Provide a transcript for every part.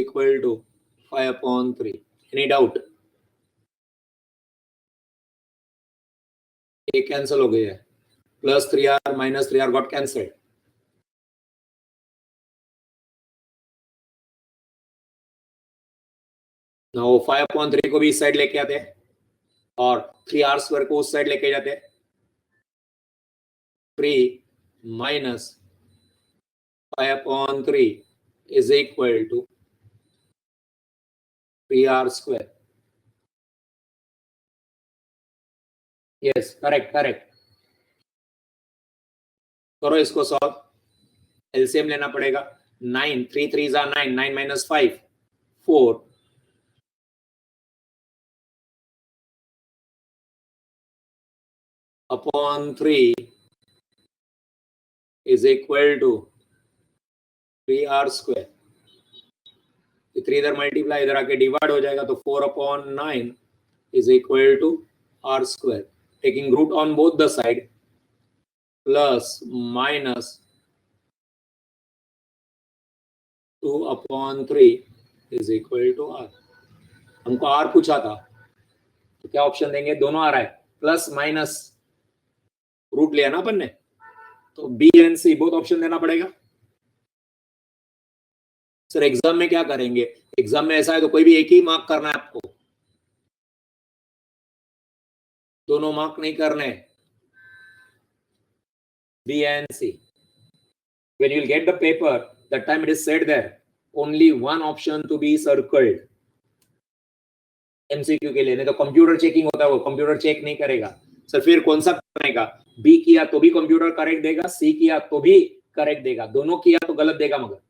equal to 5/3. Any doubt? ये cancel हो गया है. Plus 3r minus 3r got cancelled. Now 5/3 को भी इस साइड लेके आते हैं और 3r² को उस साइड लेके जाते हैं. 3 minus 5/3 is equal to 3r². Yes, correct. करो इसको सॉल्व. एलसीएम लेना पड़ेगा. 9 3 3s are 9. 9 minus 5 4. upon 3 is equal to 3r². 3 इधर मल्टीप्लाई इधर आके डिवाइड हो जाएगा तो 4/9 is equal to r². Taking root on both the side, plus minus 2/3 is equal to r. हमको r पूछा था तो क्या ऑप्शन देंगे? दोनों आ रहा है. प्लस माइनस रूट लिया ना अपन ने, तो B and C both option देना पड़ेगा. सर एग्जाम में क्या करेंगे? एग्जाम में ऐसा है तो कोई भी एक ही मार्क करना है आपको, दोनों मार्क नहीं करने. B and C. When you will get the paper, that time it is said there only one option to be circled. MCQ के लिए. नहीं तो कंप्यूटर चेकिंग होता है, वो कंप्यूटर चेक नहीं करेगा. सर फिर कौन सा करने का? B किया तो भी कंप्यूटर करेक्ट देगा, C किया तो भी करेक्ट देगा, दोनों किया तो गलत देगा. मगर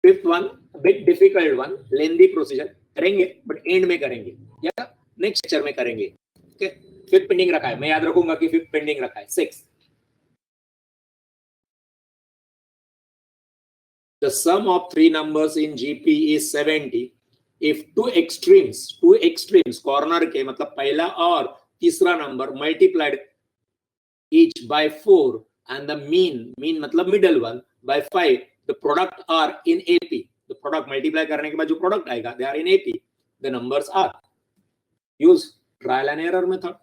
fifth one bit difficult one, lengthy procedure करेंगे बट एंड में करेंगे या नेक्स्ट लेक्चर में करेंगे. ओके, फिफ्थ पेंडिंग रखा है. मैं याद रखूंगा कि फिफ्थ पेंडिंग रखा है. 6. The sum of three numbers in GP is 70 if two extremes corner के मतलब पहला और तीसरा number multiplied each by 4 and the mean मतलब middle one by 5, the product are in AP. The product multiply करने के बाद जो product आएगा they are in AP. The numbers are. Use trial and error method.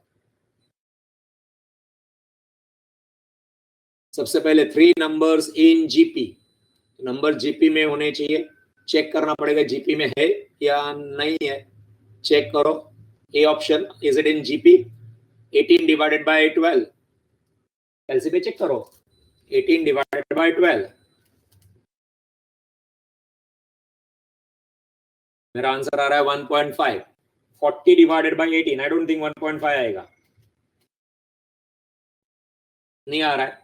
सबसे पहले 3 numbers in GP. Number GP में होने चाहिए. चेक करना पड़ेगा जीपी में है या नहीं है. चेक करो. A option, is it in GP? 18 divided by 12. LC पे चेक करो. 18 डिवाइडेड बाय 12. मेरा आंसर आ रहा है 1.5. 40 divided by 18. I don't think 1.5 आएगा. नहीं आ रहा है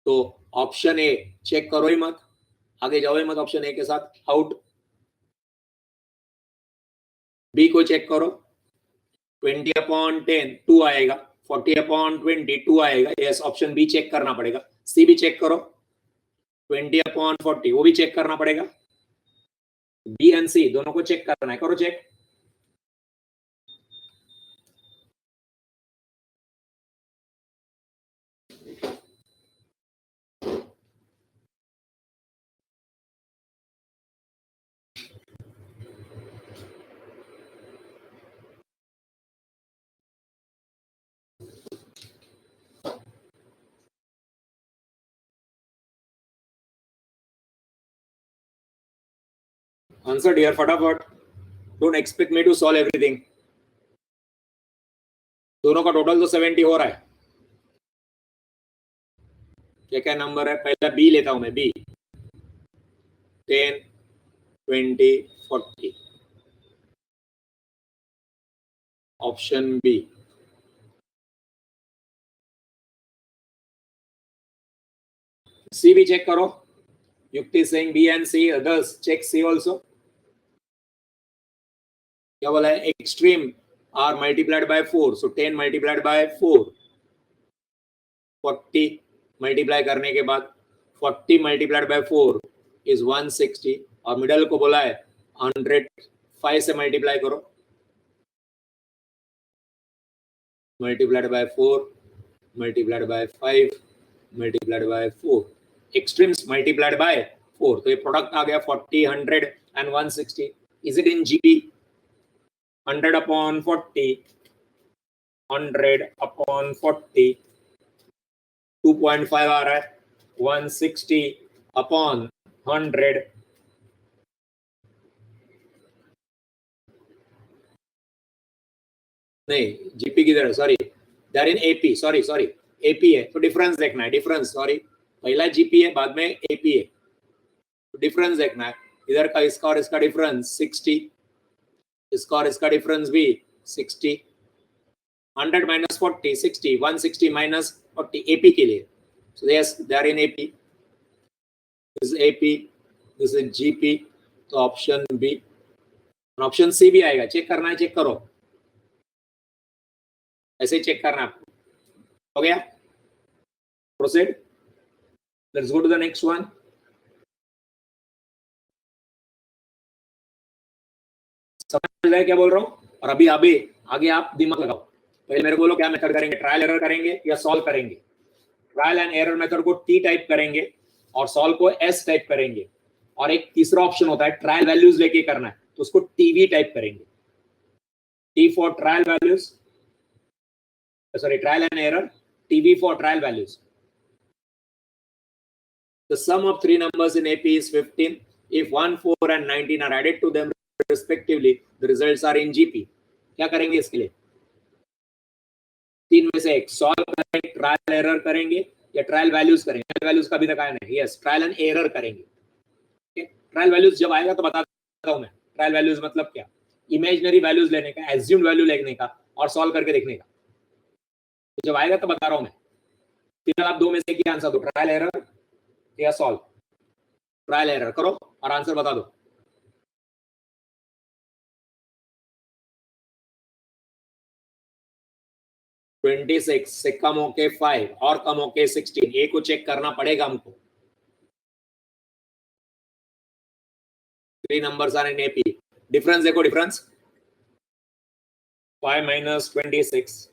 तो ऑप्शन ए चेक करो ही मत, आगे जाओ ही मत. ऑप्शन ए के साथ आउट. बी को चेक करो. 20/10 2 आएगा. 40/20 2 आएगा. यस, ऑप्शन बी चेक करना पड़ेगा. सी भी चेक करो. 20/40 वो भी चेक करना पड़ेगा. बी एंड सी दोनों को चेक करना है. करो चेक. आंसर डियर फटाफट. Don't expect me to solve everything. दोनों का टोटल तो 70 हो रहा है. क्या क्या नंबर है? पहला बी लेता हूं मैं. बी 10 20 40. Option B. सी भी चेक करो. Yukti Singh B and C. Others check C also. क्या बोला है? Extreme are multiplied by 4. So 10 multiplied by 4. 40 multiply करने के बाद 40 मल्टीप्लाइड बाय 4 इज 160. और मिडल को बोला है 100. 5 से मल्टीप्लाई करो. Multiplied by 4 multiplied by 5 multiplied by 4 extremes multiplied by 4, तो ये प्रोडक्ट आ गया 40, 100 and 160. Is it in GP? 100 upon 40, 100 upon 40, 2.5 आ रहा है, 160 upon 100, नहीं जीपी किधर है, sorry they're in AP, sorry AP है, तो डिफरेंस देखना है, डिफरेंस, सॉरी पहला जीपी है बाद में एपी है, तो डिफरेंस देखना है, इधर का इसका और इसका डिफरेंस 60, इसका और इसका डिफरेंस भी 60, 100 minus 40, 60, 160 minus 40 AP के लिए, so yes they are in AP, this is AP, this is GP, तो ऑप्शन बी, ऑप्शन सी भी आएगा, चेक करना है, चेक करो, ऐसे चेक करना है आपको, हो गया, proceed, let's go to the next one, समझ रहे क्या बोल रहा हूँ, और अभी अभी आगे आप दिमाग लगाओ, पहले मेरे को बोलो क्या मेथड करेंगे, ट्रायल एरर करेंगे या सॉल्व करेंगे, ट्रायल एंड एरर मेथड को टी टाइप करेंगे और सॉल्व को एस टाइप करेंगे, और एक तीसरा ऑप्शन होता है ट्रायल वैल्यूज लेके करना है, तो उसको टीवी टाइप करेंगे, T for trial values, sorry trial and error, TV for trial values. The sum of three numbers in AP is 15. If 1, 4 and 19 are added to them respectively, the results are in GP. क्या करेंगे इसके लिए, तीन में से एक, solve करेंगे, trial error करेंगे या ट्रायल वैल्यूज करेंगे, ट्रायल वैल्यूज का भी दिखाया नहीं, यस ट्रायल एंड एरर करेंगे, ट्रायल वैल्यूज जब आएगा तो बता देता हूं मैं, ट्रायल वैल्यूज मतलब क्या, इमेजिनरी वैल्यूज लेने का, एज्यूम्ड वैल्यू लेने का और सॉल्व करके देखने का, तो जब आएगा तो बता रहा हूं मैं, फिलहाल आप दो में से क्या आंसर दो, ट्रायल एरर या सॉल्व, ट्रायल एरर करो और आंसर बता दो, ट्वेंटी सिक्स से कम होके 5 और कम होके 16, ए को चेक करना पड़ेगा हमको, three numbers are in AP, difference देखो, डिफरेंस 5 minus 26,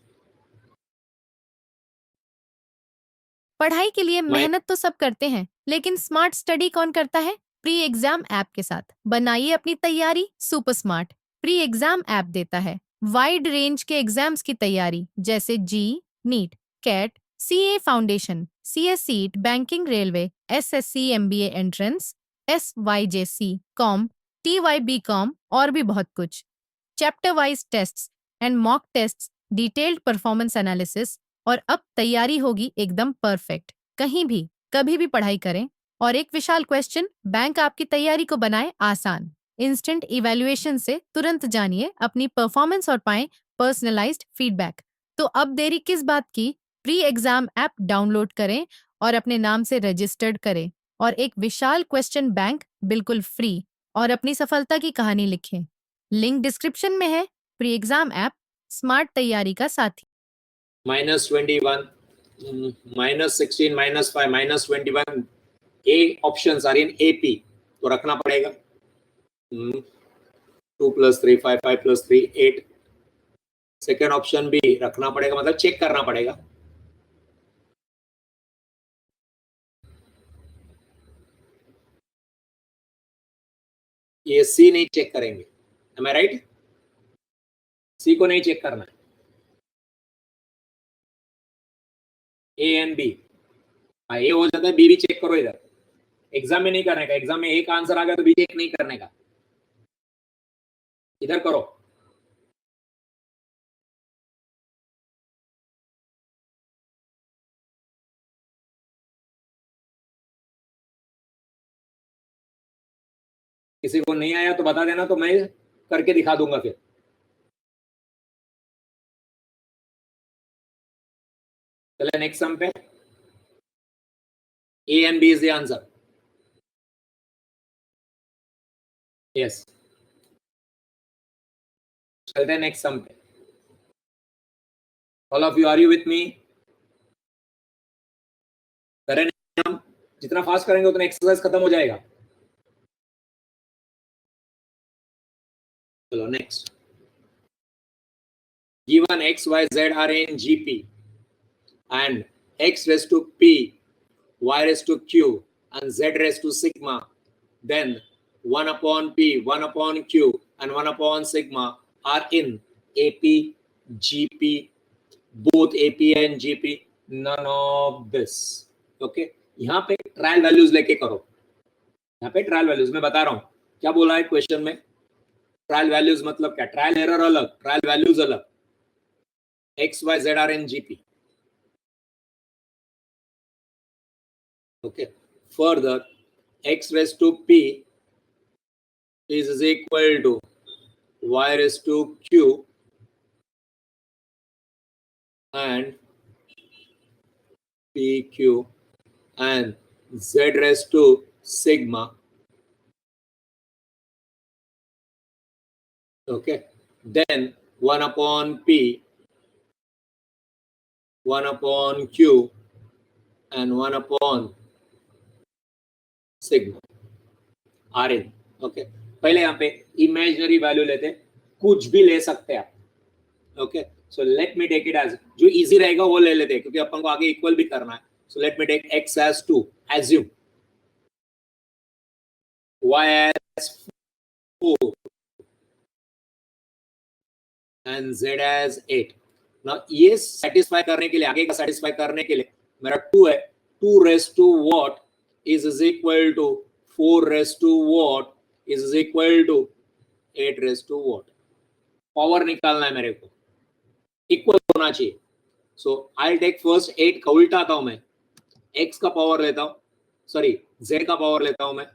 पढ़ाई के लिए मेहनत तो सब करते हैं, लेकिन स्मार्ट स्टडी कौन करता है? प्री एग्जाम ऐप के साथ बनाइए अपनी तैयारी super smart. Pre exam app देता है वाइड रेंज के एग्जाम्स की तैयारी, जैसे JEE, NEET, CAT, CA foundation, CS CET, banking, railway, SSC, MBA entrance, SYJC, com, TYB com और भी बहुत कुछ। Chapter wise tests and mock tests, detailed performance analysis, और अब तैयारी होगी एकदम परफेक्ट। कहीं भी कभी भी पढ़ाई करें, और एक विशाल क्वेश्चन बैंक आपकी तैयारी को बनाए आसान। इंस्टेंट इवैल्यूएशन से तुरंत जानिए अपनी परफॉर्मेंस और पाएं पर्सनलाइज्ड फीडबैक। तो अब देरी किस बात की, प्री एग्जाम ऐप डाउनलोड करें और अपने नाम से रजिस्टर्ड करें, और एक विशाल क्वेश्चन बैंक बिल्कुल फ्री, और अपनी सफलता की कहानी लिखें। लिंक डिस्क्रिप्शन में है। प्री एग्जाम ऐप स्मार्ट तैयारी का साथी। -21, -16, -5, -21, A options are in AP, तो रखना पड़ेगा, 2 + 3 5, 5 + 3 8, सेकेंड ऑप्शन भी रखना पड़ेगा, मतलब चेक करना पड़ेगा, ये सी नहीं चेक करेंगे, am I right? सी को नहीं चेक करना है, ए एंड बी, ए हो जाता है, बी भी चेक करो, इधर एग्जाम में नहीं करने का, एग्जाम में एक आंसर आ गया तो बी चेक नहीं करने का, इधर करो, किसी को नहीं आया तो बता देना, तो मैं करके दिखा दूंगा फिर। चले नेक्स्ट सम पे, A and B is the answer, yes. चलते हैं नेक्स्ट सम पे, all of you are you with me, करें हम जितना फास्ट करेंगे उतना एक्सरसाइज खत्म हो जाएगा। चलो next, given x, y, z are in GP and x raised to p, y raised to q and z raised to sigma, then 1 upon p, 1 upon q and 1 upon sigma are in AP, GP, both AP and GP, none of this. Okay, यहाँ पे trial values लेके करो. यहाँ पे trial values मैं बता रहा हूं क्या बोला है क्वेश्चन में. ट्रायल वैल्यूज मतलब क्या, ट्रायल एरर अलग, ट्रायल वैल्यूज अलग. X, Y, Z are in GP. Okay. Further, x raised to p is equal to y raised to q and pq and z raised to sigma. Okay. Then 1 upon p, 1 upon q and 1 upon sigma are in. Okay. पहले यहाँ पे imaginary value लेते, कुछ भी ले सकते हैं आप. Okay, so let me take it as, जो इजी रहेगा वो ले लेते हैं क्योंकि अपन को आगे इक्वल भी करना है. So let me take x as 2, assume y as 4 and z as 8. Now ये सेटिस्फाई करने के लिए, आगे का सेटिस्फाई करने के लिए मेरा 2 है, 2 raised to what is equal to 4 raised to what is equal to 8 raised to what. Power निकालना है मेरे को, इक्वल होना चाहिए. सो आई टेक फर्स्ट 8 का उल्टा आता हूं मैं, x का पावर लेता हूं, सॉरी z का पावर लेता हूं मैं.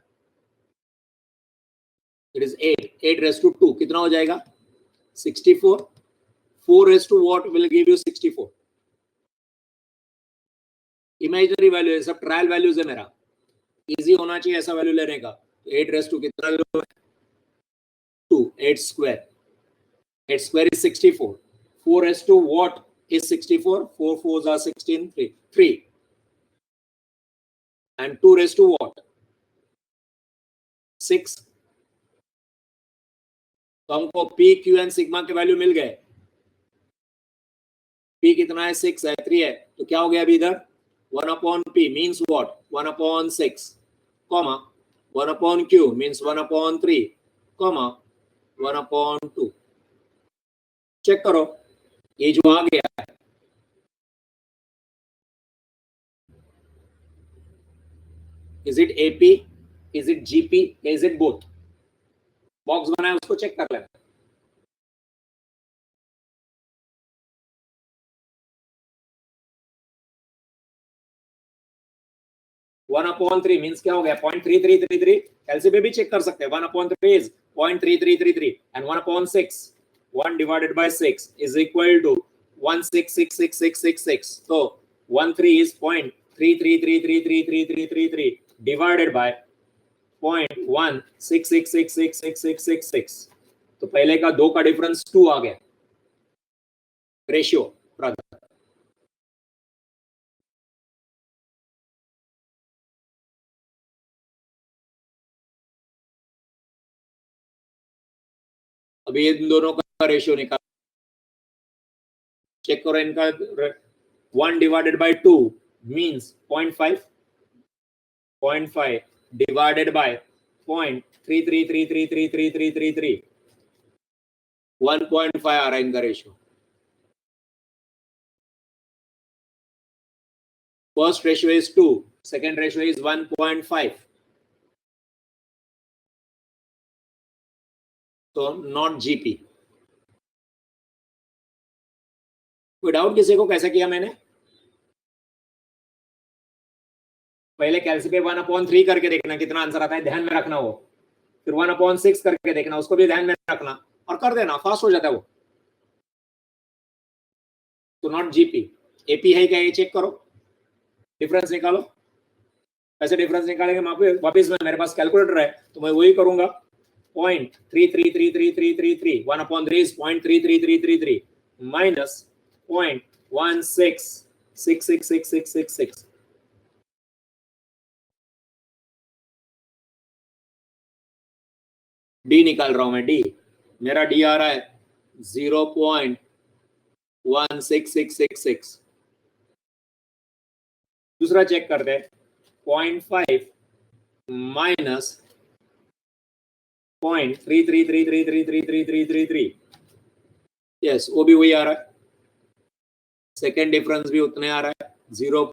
इट इज 8 रेस्ट टू 2 कितना हो जाएगा 64. 4 raised to what will give you 64. Imaginary value है, सब ट्रायल वैल्यूज है मेरा, इजी होना चाहिए ऐसा वैल्यू लेने का. 8 रेस्ट टू कितना लो, 2, 8 square, 8 square is 64. 4 raised to what is 64, 4 4s are 16, 3 and 2 raised to what 6. तो हमको p, q and sigma के वैल्यू मिल गए. p कितना है 6 है, 3 है, तो क्या हो गया अभी इधर 1 upon p means what 1 upon 6 comma 1 upon q means 1 upon 3 comma 1 upon 2. Check करो ये जो आ गया है, is it AP, is it GP, is it both? Box बना है उसको चेक कर लेना. वन अपॉन 3 मीन्स क्या हो गया 0.3333. एलसीबी भी चेक कर सकते हैं. 1 upon 3 is 0.3333 and 1 upon 6, 1 divided by 6 is equal to 1666666. So 13 is 0.33333333 divided by 0.166666666. तो पहले का 2 का डिफरेंस 2 आ गया रेशियो. अभी इन दोनों का रेशियो निकाल चेक करो. इनका 1 divided by 2 means 0.5, 0.5 divided by 0.33333333, 1.5 आ रहा है इनका ratio. First ratio is 2, second ratio is 1.5. तो नॉट जीपी. कोई डाउट किसी को कैसे किया मैंने? पहले कैलसी 1 upon 3 करके देखना कितना आंसर आता है, ध्यान में रखना वो. फिर 1 upon 6 करके देखना, उसको भी ध्यान में रखना और कर देना, फास्ट हो जाता है वो. तो नॉट जीपी. एपी है क्या ये चेक करो, डिफरेंस निकालो. कैसे डिफरेंस निकालेंगे वापिस में, मेरे पास कैलकुलेटर है तो मैं वही करूंगा. 0.333333, 1 upon 3 is 0.333333 minus 0.1666666. डी निकाल रहा हूं मैं. डी मेरा डी आ रहा है 0.16666. दूसरा चेक करते हैं 0.5 माइनस 0.3333333333 यस, वो भी वही आ रहा है। सेकेंड डिफरेंस भी उतने आ रहा है, 0.